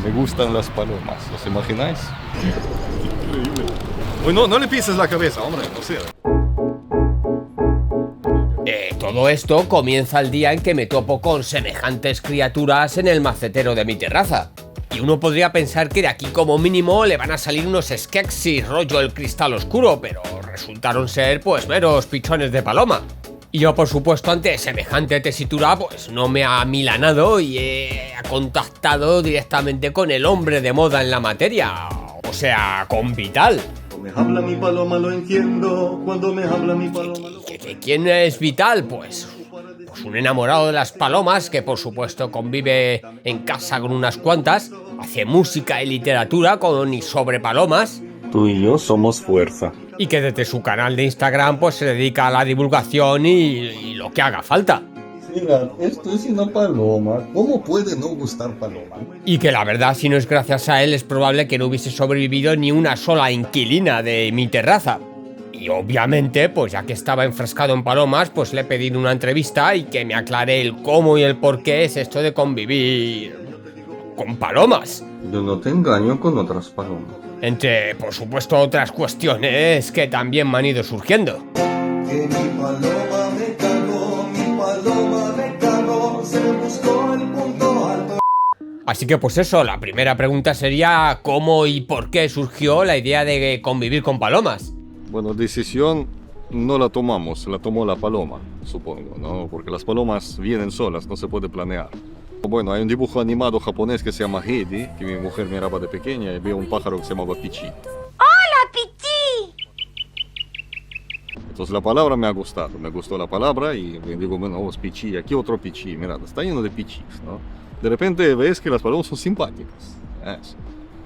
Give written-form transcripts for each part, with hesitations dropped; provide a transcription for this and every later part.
Me gustan las palomas, ¿os imagináis? Increíble. Uy, no le pises la cabeza, hombre, no sé. Todo esto comienza el día en que me topo con semejantes criaturas en el macetero de mi terraza. Y uno podría pensar que de aquí como mínimo le van a salir unos Skeksis rollo el cristal oscuro, pero resultaron ser pues meros pichones de paloma. Y yo por supuesto ante semejante tesitura pues no me ha amilanado y he contactado directamente con el hombre de moda en la materia, o sea, con Vital. Cuando me habla mi paloma lo entiendo, cuando me habla mi paloma lo... ¿Quién es Vital? Pues un enamorado de las palomas que por supuesto convive en casa con unas cuantas, hace música y literatura con y sobre palomas. Tú y yo somos fuerza. Y que desde su canal de Instagram pues se dedica a la divulgación y lo que haga falta. Mira, esto es una paloma. ¿Cómo puede no gustar paloma? Y que la verdad, si no es gracias a él, es probable que no hubiese sobrevivido ni una sola inquilina de mi terraza. Y obviamente, pues ya que estaba enfrascado en palomas, pues le he pedido una entrevista y que me aclare el cómo y el por qué es esto de convivir con palomas. Yo no te engaño con otras palomas. Entre, por supuesto, otras cuestiones que también me han ido surgiendo. Que mi paloma me cagó, mi paloma me cagó, se buscó el punto alto. Así que pues eso, la primera pregunta sería ¿cómo y por qué surgió la idea de convivir con palomas? Bueno, decisión no la tomamos, la tomó la paloma, supongo, ¿no? Porque las palomas vienen solas, no se puede planear. Bueno, hay un dibujo animado japonés que se llama Heidi, que mi mujer miraba de pequeña y vio un pájaro que se llamaba Pichi. ¡Hola, Pichi! Entonces la palabra me ha gustado, me gustó la palabra y me digo, bueno, es Pichi, aquí otro Pichi, mira, está lleno de Pichis, ¿no? De repente ves que las palomas son simpáticas. Eso.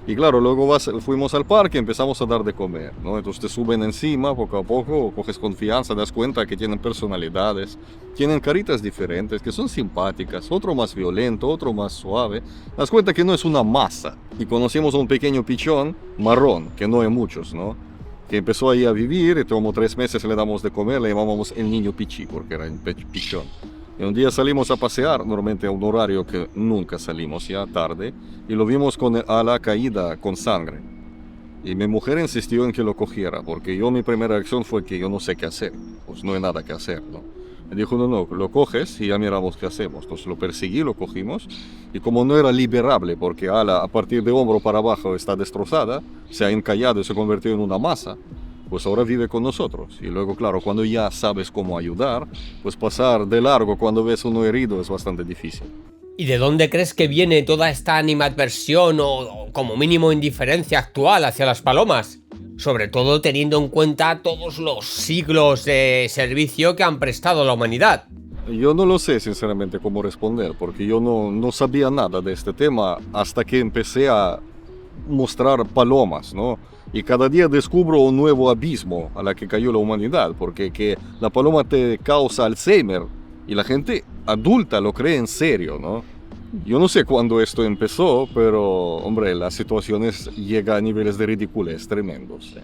Y claro, luego fuimos al parque y empezamos a dar de comer, ¿no? Entonces te suben encima poco a poco, coges confianza, das cuenta que tienen personalidades, tienen caritas diferentes, que son simpáticas, otro más violento, otro más suave. Das cuenta que no es una masa. Y conocimos a un pequeño pichón marrón, que no hay muchos, ¿no? Que empezó ahí a vivir y como 3 meses le damos de comer, le llamábamos el niño pichi, porque era un pichón. Y un día salimos a pasear, normalmente a un horario que nunca salimos, ya tarde, y lo vimos con el ala caída con sangre. Y mi mujer insistió en que lo cogiera, porque mi primera reacción fue que yo no sé qué hacer, pues no hay nada que hacer, ¿no? Me dijo, no, lo coges y ya miramos qué hacemos. Entonces lo perseguí, lo cogimos, y como no era liberable, porque ala a partir de hombro para abajo está destrozada, se ha encallado y se convirtió en una masa, pues ahora vive con nosotros. Y luego, claro, cuando ya sabes cómo ayudar, pues pasar de largo cuando ves uno herido es bastante difícil. ¿Y de dónde crees que viene toda esta animadversión o como mínimo indiferencia actual hacia las palomas? Sobre todo teniendo en cuenta todos los siglos de servicio que han prestado a la humanidad. Yo no lo sé sinceramente cómo responder, porque yo no sabía nada de este tema hasta que empecé a mostrar palomas, ¿no? Y cada día descubro un nuevo abismo a la que cayó la humanidad, porque que la paloma te causa Alzheimer y la gente adulta lo cree en serio, ¿no? Yo no sé cuándo esto empezó, pero, hombre, la situación llega a niveles de ridiculez tremendos, ¿eh?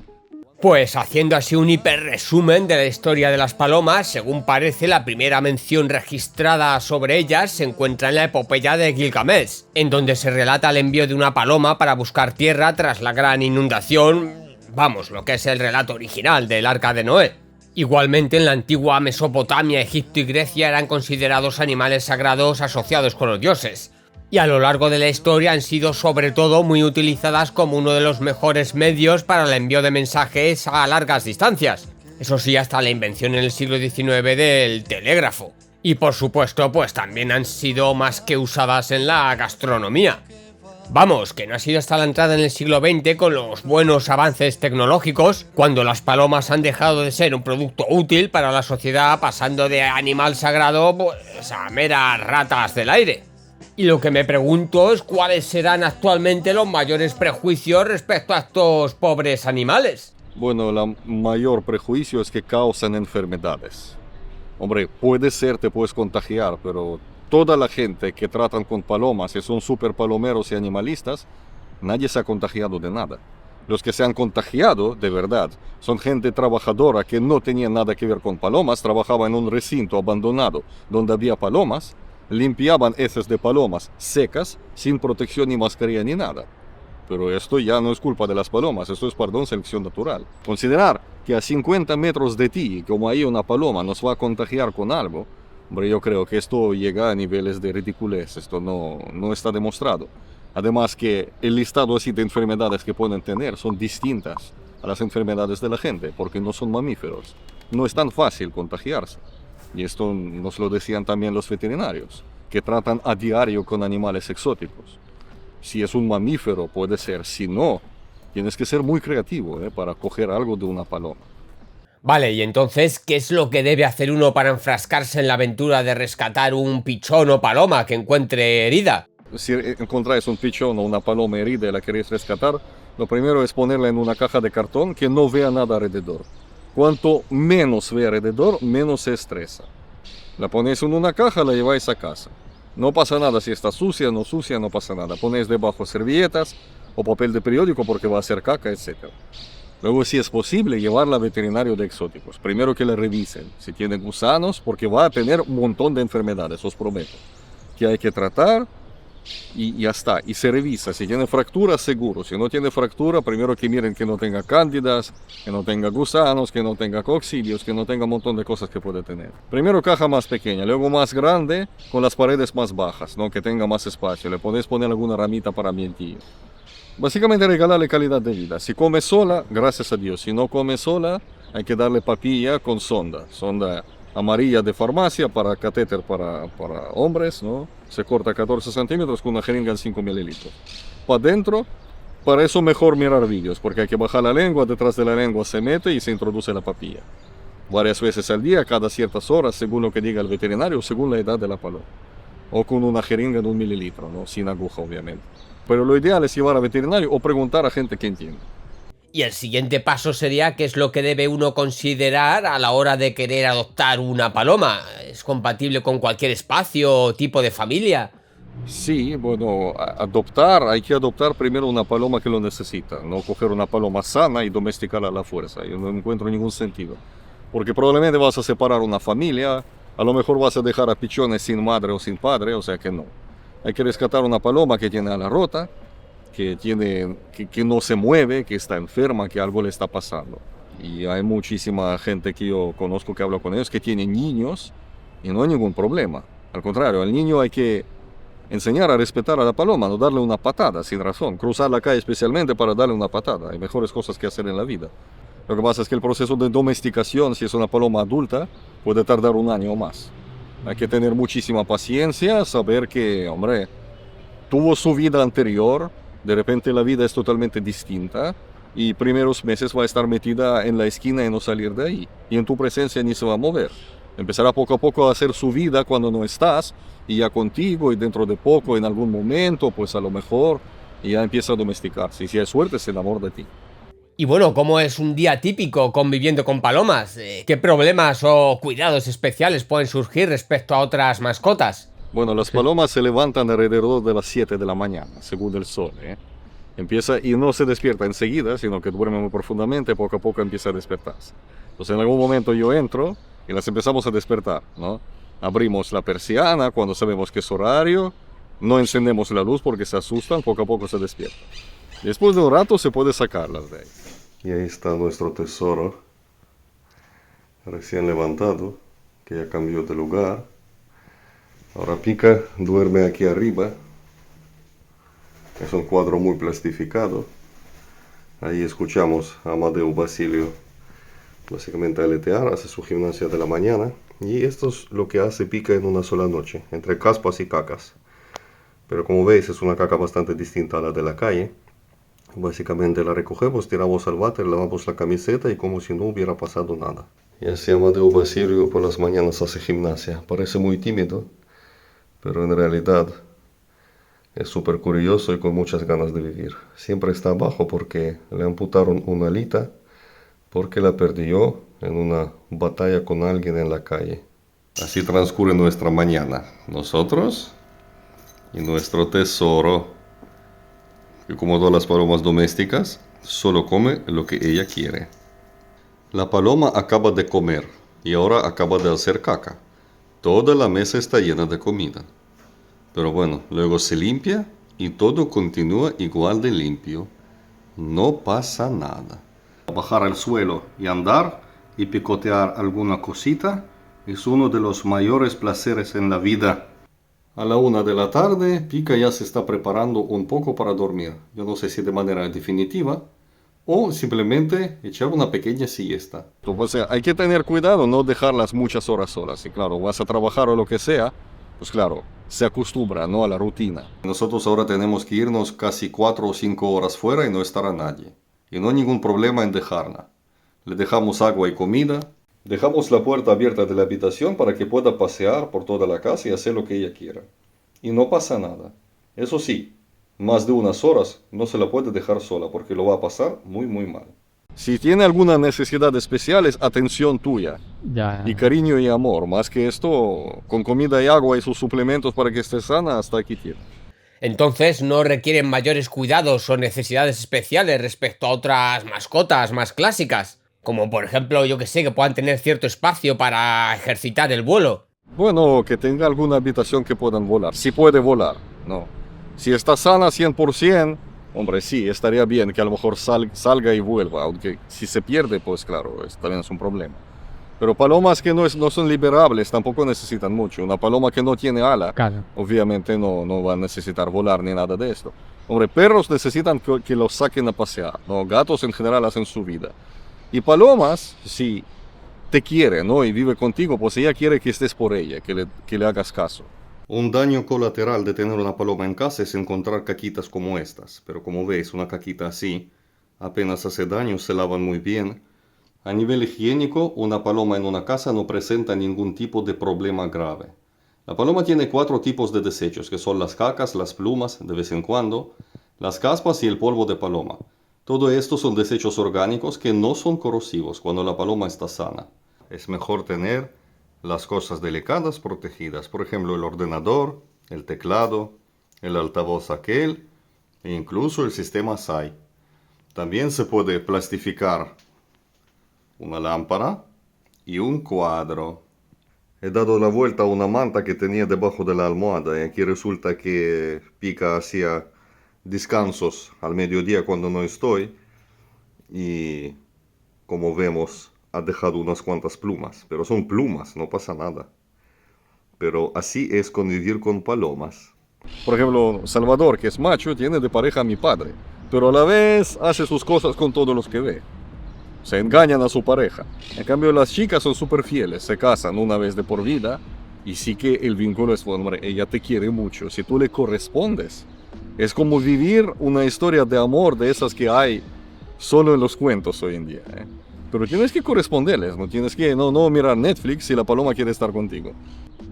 Pues haciendo así un hiperresumen de la historia de las palomas, según parece la primera mención registrada sobre ellas se encuentra en la epopeya de Gilgamesh, en donde se relata el envío de una paloma para buscar tierra tras la gran inundación, vamos, lo que es el relato original del Arca de Noé. Igualmente en la antigua Mesopotamia, Egipto y Grecia eran considerados animales sagrados asociados con los dioses. Y a lo largo de la historia han sido sobre todo muy utilizadas como uno de los mejores medios para el envío de mensajes a largas distancias. Eso sí, hasta la invención en el siglo XIX del telégrafo. Y por supuesto, pues también han sido más que usadas en la gastronomía. Vamos, que no ha sido hasta la entrada en el siglo XX con los buenos avances tecnológicos, cuando las palomas han dejado de ser un producto útil para la sociedad, pasando de animal sagrado pues a meras ratas del aire. Y lo que me pregunto es cuáles serán actualmente los mayores prejuicios respecto a estos pobres animales. Bueno, el mayor prejuicio es que causan enfermedades. Hombre, puede ser, te puedes contagiar, pero toda la gente que tratan con palomas y son súper palomeros y animalistas, nadie se ha contagiado de nada. Los que se han contagiado, de verdad, son gente trabajadora que no tenía nada que ver con palomas, trabajaba en un recinto abandonado donde había palomas, limpiaban heces de palomas secas, sin protección ni mascarilla ni nada. Pero esto ya no es culpa de las palomas, esto es, perdón, selección natural. Considerar que a 50 metros de ti, como hay una paloma, nos va a contagiar con algo, hombre, yo creo que esto llega a niveles de ridiculez, esto no está demostrado. Además que el listado así de enfermedades que pueden tener son distintas a las enfermedades de la gente, porque no son mamíferos. No es tan fácil contagiarse. Y esto nos lo decían también los veterinarios, que tratan a diario con animales exóticos. Si es un mamífero puede ser, si no, tienes que ser muy creativo para coger algo de una paloma. Vale, y entonces, ¿qué es lo que debe hacer uno para enfrascarse en la aventura de rescatar un pichón o paloma que encuentre herida? Si encontráis un pichón o una paloma herida y la queréis rescatar, lo primero es ponerla en una caja de cartón que no vea nada alrededor. Cuanto menos ve alrededor, menos se estresa. La ponéis en una caja, la lleváis a casa. No pasa nada si está sucia, no pasa nada. Ponéis debajo servilletas o papel de periódico porque va a hacer caca, etc. Luego, si es posible, llevarla al veterinario de exóticos. Primero que la revisen si tiene gusanos, porque va a tener un montón de enfermedades, os prometo. Que hay que tratar y ya está. Y se revisa. Si tiene fractura, seguro. Si no tiene fractura, primero que miren que no tenga cándidas, que no tenga gusanos, que no tenga coccidios, que no tenga un montón de cosas que puede tener. Primero caja más pequeña, luego más grande, con las paredes más bajas, ¿no? Que tenga más espacio. Le podéis poner alguna ramita para ambientillo. Básicamente regalarle calidad de vida. Si come sola, gracias a Dios. Si no come sola, hay que darle papilla con sonda. Sonda amarilla de farmacia para catéter para hombres, ¿no? Se corta 14 centímetros con una jeringa en 5 mililitros. Para adentro, para eso mejor mirar vídeos, porque hay que bajar la lengua, detrás de la lengua se mete y se introduce la papilla. Varias veces al día, cada ciertas horas, según lo que diga el veterinario, según la edad de la paloma. O con una jeringa de 1 mililitro, ¿no? Sin aguja, obviamente. Pero lo ideal es llevar al veterinario o preguntar a gente que entiende. Y el siguiente paso sería qué es lo que debe uno considerar a la hora de querer adoptar una paloma. ¿Es compatible con cualquier espacio o tipo de familia? Sí, bueno, hay que adoptar primero una paloma que lo necesita, no coger una paloma sana y domesticarla a la fuerza. Yo no encuentro ningún sentido. Porque probablemente vas a separar una familia, a lo mejor vas a dejar a pichones sin madre o sin padre, o sea que no. Hay que rescatar una paloma que tiene ala rota, que no se mueve, que está enferma, que algo le está pasando. Y hay muchísima gente que yo conozco que habla con ellos que tienen niños y no hay ningún problema. Al contrario, al niño hay que enseñar a respetar a la paloma, no darle una patada sin razón. Cruzar la calle especialmente para darle una patada. Hay mejores cosas que hacer en la vida. Lo que pasa es que el proceso de domesticación, si es una paloma adulta, puede tardar 1 año o más. Hay que tener muchísima paciencia, saber que, hombre, tuvo su vida anterior, de repente la vida es totalmente distinta y primeros meses va a estar metida en la esquina y no salir de ahí. Y en tu presencia ni se va a mover. Empezará poco a poco a hacer su vida cuando no estás y ya contigo y dentro de poco, en algún momento, pues a lo mejor, y ya empieza a domesticarse. Y si hay suerte, se enamora de ti. Y bueno, ¿cómo es un día típico conviviendo con palomas? ¿Qué problemas o cuidados especiales pueden surgir respecto a otras mascotas? Bueno, las palomas se levantan alrededor de las 7 de la mañana, según el sol. Empieza y no se despierta enseguida, sino que duerme muy profundamente, poco a poco empieza a despertarse. Entonces en algún momento yo entro y las empezamos a despertar, ¿no? Abrimos la persiana cuando sabemos que es horario, no encendemos la luz porque se asustan, poco a poco se despiertan. Después de un rato se puede sacarlas de ahí. Y ahí está nuestro tesoro, recién levantado, que ya cambió de lugar. Ahora Pica duerme aquí arriba. Es un cuadro muy plastificado. Ahí escuchamos a Amadeu Basilio básicamente aletear, hace su gimnasia de la mañana. Y esto es lo que hace Pica en una sola noche, entre caspas y cacas. Pero como veis es una caca bastante distinta a la de la calle. Básicamente la recogemos, tiramos al váter, lavamos la camiseta y como si no hubiera pasado nada. Y así Amadeu Basilio por las mañanas hace gimnasia. Parece muy tímido, pero en realidad es súper curioso y con muchas ganas de vivir. Siempre está abajo porque le amputaron una alita, porque la perdió en una batalla con alguien en la calle. Así transcurre nuestra mañana. Nosotros y nuestro tesoro, que como todas las palomas domésticas, solo come lo que ella quiere. La paloma acaba de comer y ahora acaba de hacer caca. Toda la mesa está llena de comida. Pero bueno, luego se limpia y todo continúa igual de limpio. No pasa nada. Bajar al suelo y andar y picotear alguna cosita es uno de los mayores placeres en la vida. A la 1 de la tarde, Pica ya se está preparando un poco para dormir. Yo no sé si de manera definitiva o simplemente echar una pequeña siesta. O sea, hay que tener cuidado, no dejarlas muchas horas solas. Y claro, vas a trabajar o lo que sea, pues claro, se acostumbra, ¿no?, a la rutina. Nosotros ahora tenemos que irnos casi 4 o 5 horas fuera y no estar a nadie. Y no hay ningún problema en dejarla. Le dejamos agua y comida. Dejamos la puerta abierta de la habitación para que pueda pasear por toda la casa y hacer lo que ella quiera. Y no pasa nada. Eso sí, más de unas horas no se la puede dejar sola porque lo va a pasar muy mal. Si tiene alguna necesidad especial es atención tuya. Ya. Y cariño y amor. Más que esto, con comida y agua y sus suplementos para que esté sana, hasta aquí tiene. Entonces no requieren mayores cuidados o necesidades especiales respecto a otras mascotas más clásicas, como por ejemplo, yo que sé, que puedan tener cierto espacio para ejercitar el vuelo. Bueno, que tenga alguna habitación que puedan volar. Si puede volar, no. Si está sana 100%, hombre, sí, estaría bien que a lo mejor salga y vuelva. Aunque si se pierde, pues claro, también es un problema. Pero palomas que no son liberables tampoco necesitan mucho. Una paloma que no tiene ala, Claro. obviamente no va a necesitar volar ni nada de esto. Hombre, perros necesitan que los saquen a pasear, ¿no? Gatos en general hacen su vida. Y palomas, si te quiere, ¿no?, y vive contigo, pues ella quiere que estés por ella, que le hagas caso. Un daño colateral de tener una paloma en casa es encontrar caquitas como estas. Pero como veis, una caquita así apenas hace daño, se lavan muy bien. A nivel higiénico, una paloma en una casa no presenta ningún tipo de problema grave. La paloma tiene 4 tipos de desechos, que son las cacas, las plumas, de vez en cuando, las caspas y el polvo de paloma. Todo esto son desechos orgánicos que no son corrosivos cuando la paloma está sana. Es mejor tener las cosas delicadas protegidas, por ejemplo el ordenador, el teclado, el altavoz aquel e incluso el sistema SAI. También se puede plastificar una lámpara y un cuadro. He dado la vuelta a una manta que tenía debajo de la almohada y aquí resulta que Pica hacía descansos al mediodía cuando no estoy y, como vemos, ha dejado unas cuantas plumas. Pero son plumas, no pasa nada. Pero así es convivir con palomas. Por ejemplo, Salvador, que es macho, tiene de pareja a mi padre, pero a la vez hace sus cosas con todos los que ve. Se engañan a su pareja. En cambio, las chicas son súper fieles, se casan una vez de por vida y sí que el vínculo es, hombre, ella te quiere mucho, si tú le correspondes. Es como vivir una historia de amor de esas que hay solo en los cuentos hoy en día, ¿eh? Pero tienes que corresponderles, no tienes que no mirar Netflix si la paloma quiere estar contigo.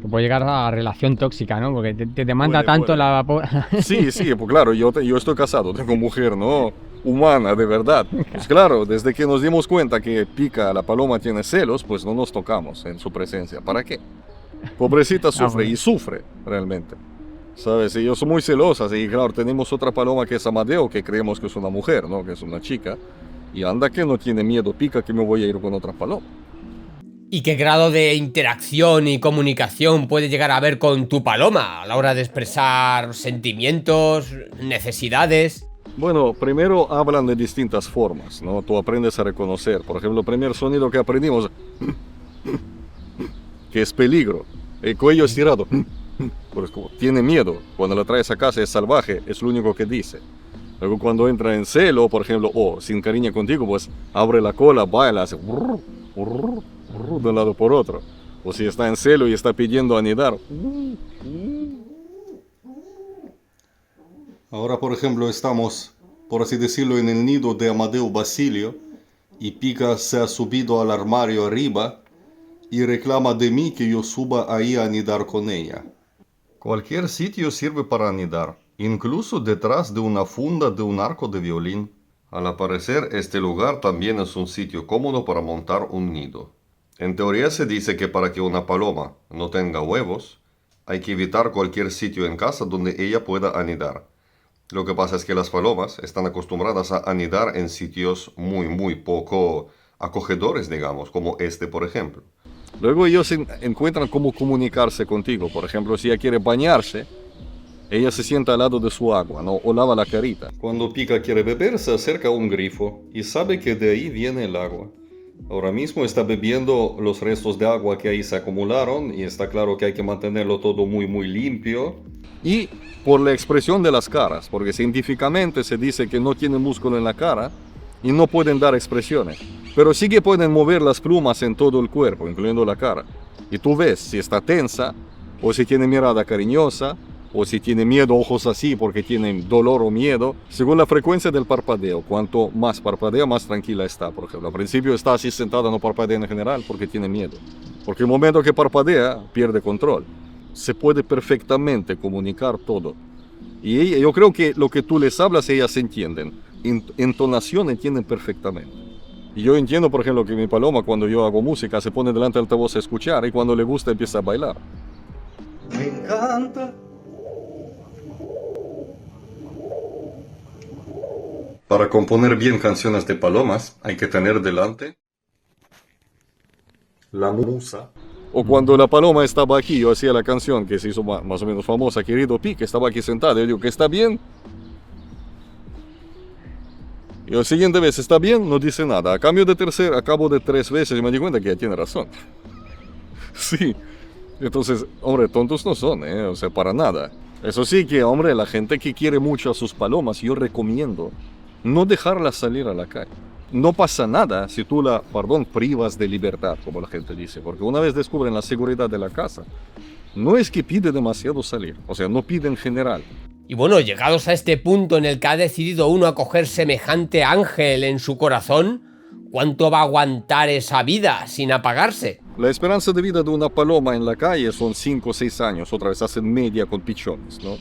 Que puede llegar a relación tóxica, ¿no? Porque te demanda Puede, tanto puede. la... Sí, pues claro, yo estoy casado, tengo mujer, ¿no? Humana, de verdad. Pues claro, desde que nos dimos cuenta que Pica, la paloma, tiene celos, pues no nos tocamos en su presencia. ¿Para qué? Pobrecita sufre, bueno. y sufre realmente. ¿Sabes? Ellos son muy celosas y claro, tenemos otra paloma que es Amadeo, que creemos que es una mujer, ¿no? Que es una chica. Y anda que no tiene miedo, Pica, que me voy a ir con otra paloma. ¿Y qué grado de interacción y comunicación puede llegar a haber con tu paloma a la hora de expresar sentimientos, necesidades? Bueno, primero hablan de distintas formas, ¿no? Tú aprendes a reconocer. Por ejemplo, el primer sonido que aprendimos, que es peligro. El cuello estirado. Pues como tiene miedo. Cuando la traes a casa es salvaje, es lo único que dice. Luego cuando entra en celo, por ejemplo, o sin cariño contigo, pues abre la cola, baila, hace de un lado por otro. O si está en celo y está pidiendo anidar. Ahora, por ejemplo, estamos, por así decirlo, en el nido de Amadeo Basilio y Pica se ha subido al armario arriba y reclama de mí que yo suba ahí a anidar con ella. Cualquier sitio sirve para anidar, incluso detrás de una funda de un arco de violín. Al parecer, este lugar también es un sitio cómodo para montar un nido. En teoría se dice que para que una paloma no tenga huevos, hay que evitar cualquier sitio en casa donde ella pueda anidar. Lo que pasa es que las palomas están acostumbradas a anidar en sitios muy poco acogedores, digamos, como este, por ejemplo. Luego ellos encuentran cómo comunicarse contigo. Por ejemplo, si ella quiere bañarse, Ella se sienta al lado de su agua, ¿no? O lava la carita. Cuando Pica quiere beber, se acerca a un grifo y sabe que de ahí viene el agua. Ahora mismo está bebiendo los restos de agua que ahí se acumularon y está claro que hay que mantenerlo todo muy muy limpio. Y por la expresión de las caras, porque científicamente se dice que no tienen músculo en la cara y no pueden dar expresiones, pero sí que pueden mover las plumas en todo el cuerpo, incluyendo la cara. Y tú ves si está tensa, o si tiene mirada cariñosa, o si tiene miedo, ojos así porque tienen dolor o miedo, según la frecuencia del parpadeo. Cuanto más parpadea, más tranquila está. Por ejemplo, al principio está así sentada, no parpadea en general porque tiene miedo. Porque el momento que parpadea, pierde control. Se puede perfectamente comunicar todo. Y yo creo que lo que tú les hablas, ellas entienden. Entonación entienden perfectamente. Y yo entiendo, por ejemplo, que mi paloma, cuando yo hago música, se pone delante del altavoz a escuchar y cuando le gusta empieza a bailar. Me encanta. Para componer bien canciones de palomas hay que tener delante la musa. O cuando la paloma estaba aquí, yo hacía la canción que se hizo más o menos famosa, Querido Pique, estaba aquí sentada, yo digo que está bien. Y la siguiente vez, ¿está bien? No dice nada. A cabo de 3 veces y me di cuenta que ella tiene razón. Sí. Entonces, hombre, tontos no son, o sea, para nada. Eso sí que, hombre, la gente que quiere mucho a sus palomas, yo recomiendo no dejarlas salir a la calle. No pasa nada si tú la, privas de libertad, como la gente dice, porque una vez descubren la seguridad de la casa, no es que pide demasiado salir, o sea, no pide en general. Y bueno, llegados a este punto en el que ha decidido uno acoger semejante ángel en su corazón, ¿cuánto va a aguantar esa vida sin apagarse? La esperanza de vida de una paloma en la calle son 5 o 6 años, otra vez hacen media con pichones, ¿no?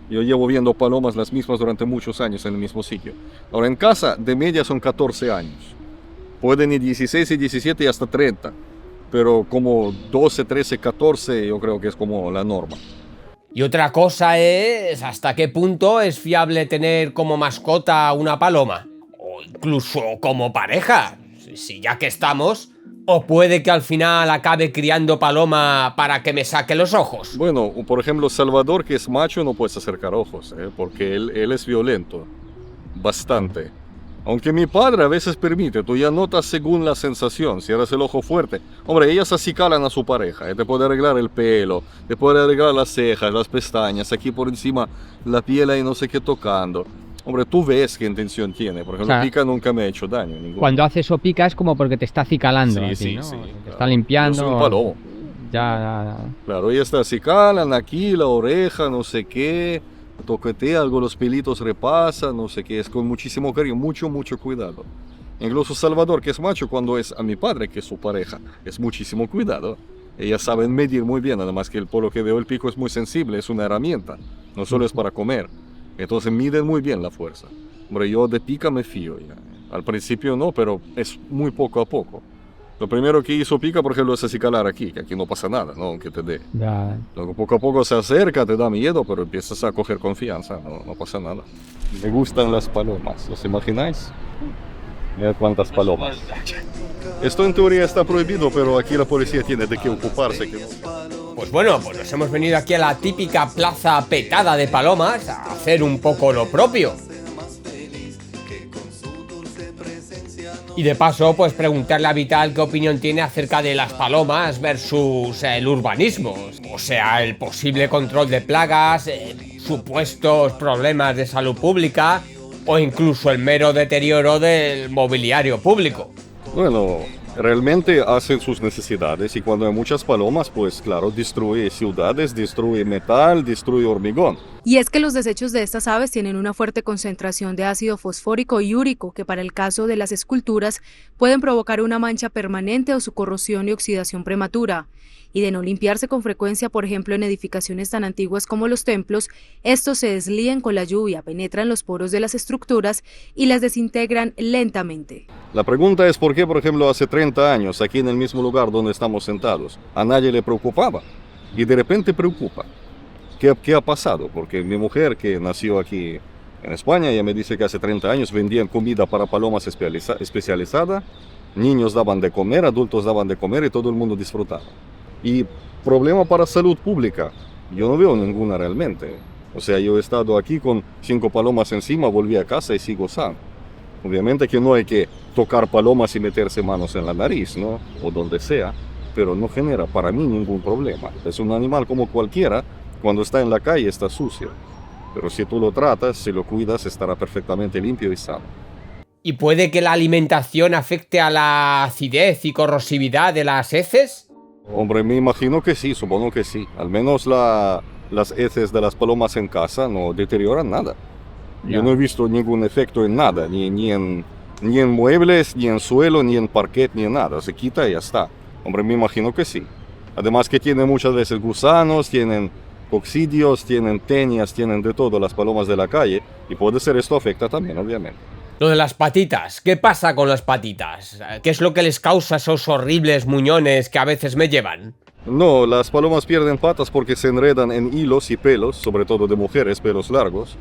Yo llevo viendo palomas las mismas durante muchos años en el mismo sitio. Ahora en casa de media son 14 años. Pueden ir 16 y 17 y hasta 30. Pero como 12, 13, 14 yo creo que es como la norma. Y otra cosa es hasta qué punto es fiable tener como mascota una paloma. O incluso como pareja, si ya que estamos. ¿O puede que al final acabe criando paloma para que me saque los ojos? Bueno, por ejemplo, Salvador, que es macho, no puedes acercar ojos, porque él es violento. Bastante. Aunque mi padre a veces permite, tú ya notas según la sensación, cierras el ojo fuerte. Hombre, ellas acicalan a su pareja, te puede arreglar el pelo, te puede arreglar las cejas, las pestañas, aquí por encima la piel ahí no sé qué tocando. Hombre, tú ves qué intención tiene. Por ejemplo, O sea, Pica nunca me ha hecho daño. Ninguno. Cuando hace eso Pica es como porque te está acicalando. Sí, a ti, sí, ¿no? sí, Te claro. está limpiando. Yo soy un palomo. Ya. Claro, ella está acicalan aquí, la oreja, no sé qué, toquetea algo, los pelitos repasa, no sé qué, es con muchísimo cariño, mucho cuidado. Incluso Salvador, que es macho, cuando es a mi padre, que es su pareja, es muchísimo cuidado. Ellas saben medir muy bien, además que por lo que veo el pico es muy sensible, es una herramienta, no solo es para comer. Entonces miden muy bien la fuerza. Hombre, yo de Pica me fío ya. Al principio no, pero es muy poco a poco. Lo primero que hizo Pica, por ejemplo, es acicalar aquí, que aquí no pasa nada, ¿no? Aunque te dé. Ya. Luego poco a poco se acerca, te da miedo, pero empiezas a coger confianza, no pasa nada. Me gustan las palomas, ¿los imagináis? Mira cuántas palomas. Esto en teoría está prohibido, pero aquí la policía tiene de qué ocuparse. Pues bueno, pues nos hemos venido aquí a la típica plaza petada de palomas a hacer un poco lo propio. Y de paso, pues preguntarle a Vital qué opinión tiene acerca de las palomas versus el urbanismo. O sea, el posible control de plagas, supuestos problemas de salud pública o incluso el mero deterioro del mobiliario público. Bueno, realmente hacen sus necesidades y cuando hay muchas palomas, pues claro, destruye ciudades, destruye metal, destruye hormigón. Y es que los desechos de estas aves tienen una fuerte concentración de ácido fosfórico y úrico que para el caso de las esculturas pueden provocar una mancha permanente o su corrosión y oxidación prematura. Y de no limpiarse con frecuencia, por ejemplo en edificaciones tan antiguas como los templos, estos se deslían con la lluvia, penetran los poros de las estructuras y las desintegran lentamente. La pregunta es por qué, por ejemplo, hace 30 años, aquí en el mismo lugar donde estamos sentados, a nadie le preocupaba y de repente preocupa. ¿Qué ha pasado? Porque mi mujer, que nació aquí en España, ella me dice que hace 30 años vendían comida para palomas especializada, niños daban de comer, adultos daban de comer y todo el mundo disfrutaba. Y problema para salud pública, yo no veo ninguna realmente. O sea, yo he estado aquí con 5 palomas encima, volví a casa y sigo sano. Obviamente que no hay que tocar palomas y meterse manos en la nariz, ¿no? O donde sea, pero no genera para mí ningún problema. Es un animal como cualquiera, cuando está en la calle está sucio. Pero si tú lo tratas, si lo cuidas, estará perfectamente limpio y sano. ¿Y puede que la alimentación afecte a la acidez y corrosividad de las heces? Hombre, me imagino que sí, supongo que sí. Al menos las heces de las palomas en casa no deterioran nada. Yo no he visto ningún efecto en nada, ni en muebles, ni en suelo, ni en parquet, ni en nada. Se quita y ya está. Hombre, me imagino que sí. Además que tienen muchas veces gusanos, tienen coccidios, tienen tenias, tienen de todo las palomas de la calle. Y puede ser esto afecta también, obviamente. Lo de las patitas, ¿qué pasa con las patitas? ¿Qué es lo que les causa esos horribles muñones que a veces me llevan? No, las palomas pierden patas porque se enredan en hilos y pelos, sobre todo de mujeres, pelos largos,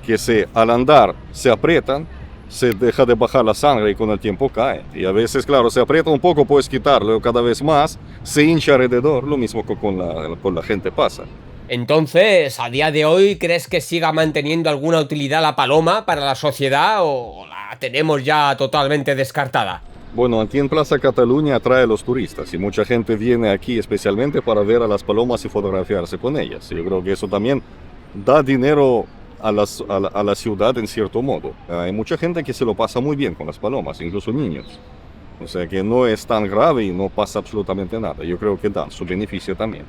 que al andar se aprietan, se deja de bajar la sangre y con el tiempo cae. Y a veces, claro, se aprieta un poco, puedes quitarlo cada vez más, se hincha alrededor, lo mismo que con la gente pasa. Entonces, a día de hoy, ¿crees que siga manteniendo alguna utilidad la paloma para la sociedad o la tenemos ya totalmente descartada? Bueno, aquí en Plaza Cataluña atrae a los turistas y mucha gente viene aquí especialmente para ver a las palomas y fotografiarse con ellas. Yo creo que eso también da dinero a la ciudad en cierto modo. Hay mucha gente que se lo pasa muy bien con las palomas, incluso niños. O sea que no es tan grave y no pasa absolutamente nada. Yo creo que dan su beneficio también.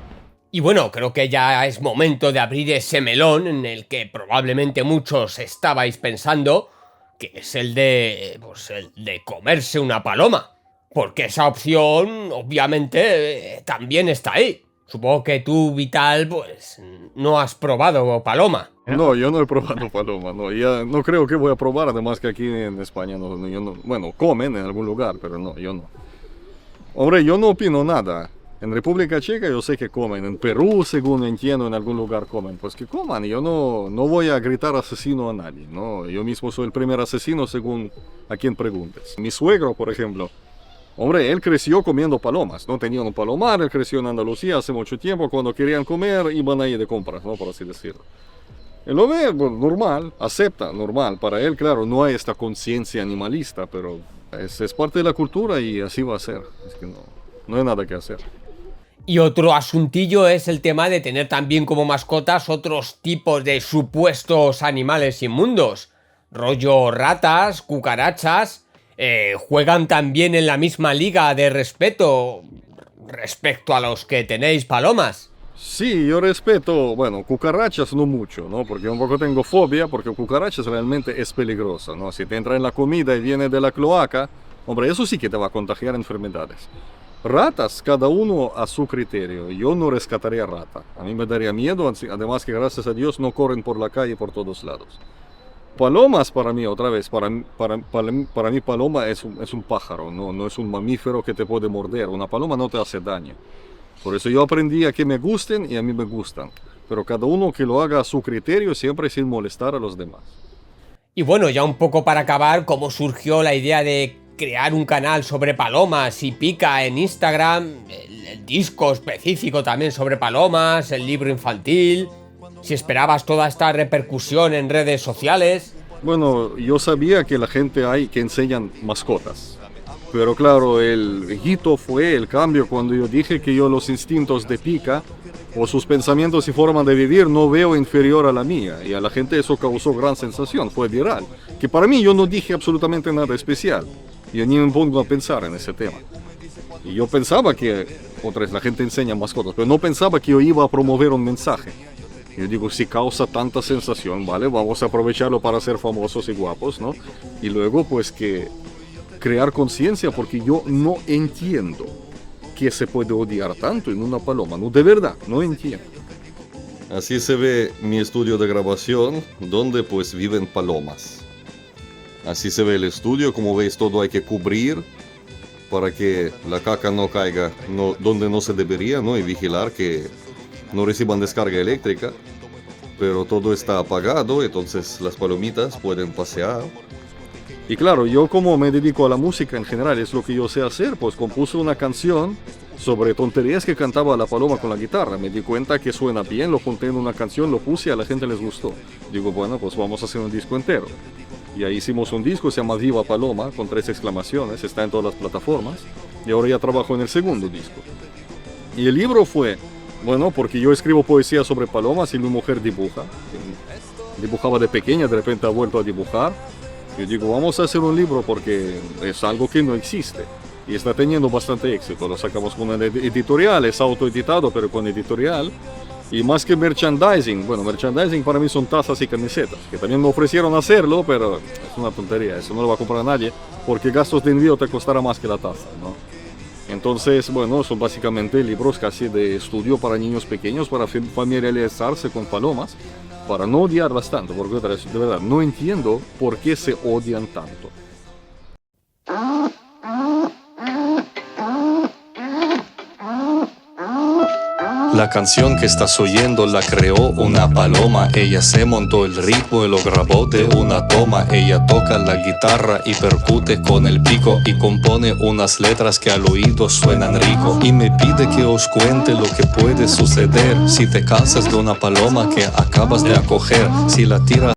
Y bueno, creo que ya es momento de abrir ese melón en el que probablemente muchos estabais pensando, que es el de comerse una paloma. Porque esa opción, obviamente, también está ahí. Supongo que tú, Vital, pues no has probado paloma. No, yo no he probado paloma, no. Ya no creo que voy a probar, además que aquí en España bueno, comen en algún lugar, pero no, yo no. Hombre, yo no opino nada. En República Checa yo sé que comen, en Perú, según entiendo, en algún lugar comen. Pues que coman, yo no voy a gritar asesino a nadie, ¿no? Yo mismo soy el primer asesino según a quien preguntes. Mi suegro, por ejemplo, hombre, él creció comiendo palomas, ¿no? Tenía un palomar, él creció en Andalucía hace mucho tiempo, cuando querían comer iban ahí de compras, ¿no? Por así decirlo. Él lo ve, bueno, normal, acepta, normal. Para él, claro, no hay esta conciencia animalista, pero es parte de la cultura y así va a ser. Es que no hay nada que hacer. Y otro asuntillo es el tema de tener también como mascotas otros tipos de supuestos animales inmundos. Rollo ratas, cucarachas, juegan también en la misma liga de respeto respecto a los que tenéis palomas. Sí, yo respeto, bueno, cucarachas no mucho, ¿no? Porque un poco tengo fobia, porque cucarachas realmente es peligrosa, ¿no? Si te entra en la comida y viene de la cloaca, hombre, eso sí que te va a contagiar enfermedades. Ratas, cada uno a su criterio. Yo no rescataría rata. A mí me daría miedo, además que gracias a Dios no corren por la calle por todos lados. Palomas para mí, otra vez, para mí paloma es un pájaro, no es un mamífero que te puede morder. Una paloma no te hace daño. Por eso yo aprendí a que me gusten y a mí me gustan. Pero cada uno que lo haga a su criterio, siempre sin molestar a los demás. Y bueno, ya un poco para acabar, ¿cómo surgió la idea de crear un canal sobre palomas y pica en Instagram? El disco específico también sobre palomas, el libro infantil. Si esperabas toda esta repercusión en redes sociales. Bueno, yo sabía que la gente hay que enseñan mascotas. Pero claro, el hito fue el cambio cuando yo dije que yo los instintos de Pica o sus pensamientos y forma de vivir no veo inferior a la mía. Y a la gente eso causó gran sensación, fue viral. Que para mí yo no dije absolutamente nada especial. Yo ni me pongo a pensar en ese tema. Y yo pensaba que, otra vez, la gente enseña mascotas, pero no pensaba que yo iba a promover un mensaje. Yo digo, si causa tanta sensación, vale, vamos a aprovecharlo para ser famosos y guapos, ¿no? Y luego, pues, que crear conciencia, porque yo no entiendo que se puede odiar tanto en una paloma, no, de verdad, no entiendo. Así se ve mi estudio de grabación, donde pues viven palomas. Así se ve el estudio, como veis todo hay que cubrir para que la caca no caiga donde no se debería, ¿no? Y vigilar que no reciban descarga eléctrica. Pero todo está apagado, entonces las palomitas pueden pasear. Y claro, yo como me dedico a la música en general, es lo que yo sé hacer, pues compuse una canción sobre tonterías que cantaba la paloma con la guitarra. Me di cuenta que suena bien, lo junté en una canción, lo puse y a la gente les gustó. Digo, bueno, pues vamos a hacer un disco entero. Y ahí hicimos un disco, se llama Viva Paloma, con 3 exclamaciones, está en todas las plataformas. Y ahora ya trabajo en el segundo disco. Y el libro fue, bueno, porque yo escribo poesía sobre palomas y mi mujer dibuja. Dibujaba de pequeña, de repente ha vuelto a dibujar. Yo digo, vamos a hacer un libro porque es algo que no existe. Y está teniendo bastante éxito. Lo sacamos con una editorial, es autoeditado, pero con editorial. Y más que merchandising, bueno, merchandising para mí son tazas y camisetas, que también me ofrecieron hacerlo, pero es una tontería, eso no lo va a comprar nadie, porque gastos de envío te costará más que la taza, ¿no? Entonces, bueno, son básicamente libros casi de estudio para niños pequeños, para familiarizarse con palomas, para no odiarlas tanto, porque de verdad no entiendo por qué se odian tanto. La canción que estás oyendo la creó una paloma. Ella se montó el ritmo y lo grabó de una toma. Ella toca la guitarra y percute con el pico y compone unas letras que al oído suenan rico. Y me pide que os cuente lo que puede suceder si te casas de una paloma que acabas de acoger. Si la tiras